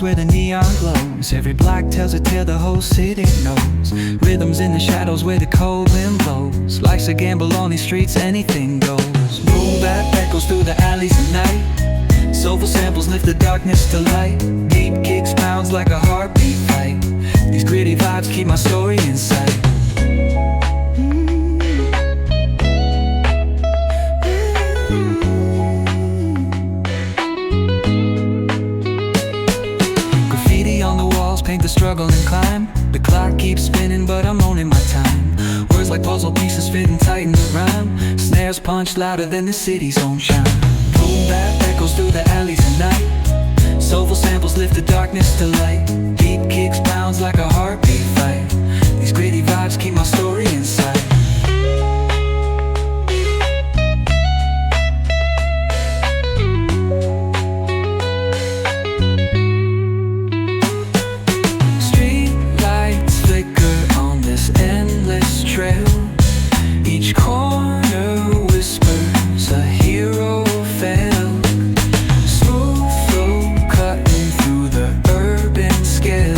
where the neon glows. Every block tells a tale the whole city knows. Rhythms in the shadows where the cold wind blows. Life's a gamble on these streets, anything goes. Boom bap echoes through the alleys at night. Soulful samples lift the darkness to light. Deep kicks pounds like a heartbeat fight. These gritty vibes keep my story in sight. Paint the struggle and climb. The clock keeps spinning but I'm owning my time. Words like puzzle pieces fitting tight in the rhyme. Snares punch louder than the city's own chime. Boom bap echoes through the alleys at night. Soulful samples lift the darkness to light. Deep kicks pounds like a heartbeat fight. These gritty vibes keep my story in sight. Each corner whispers a hero fell. Smooth flow cutting through the urban scale,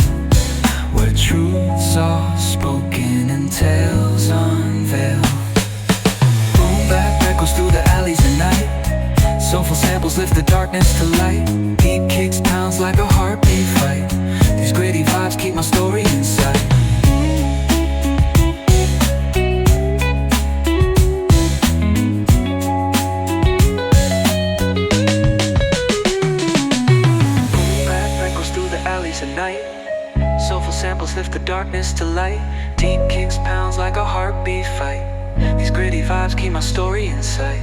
where truths are spoken and tales unveiled. Boom bap echoes through the alleys at night. Soulful samples lift the darkness to light. Deep kicks pounds like a heartbeat fight. These gritty vibes keep my story in sight. At night, soulful samples lift the darkness to light. Deep kicks pounds like a heartbeat fight. These gritty vibes keep my story in sight.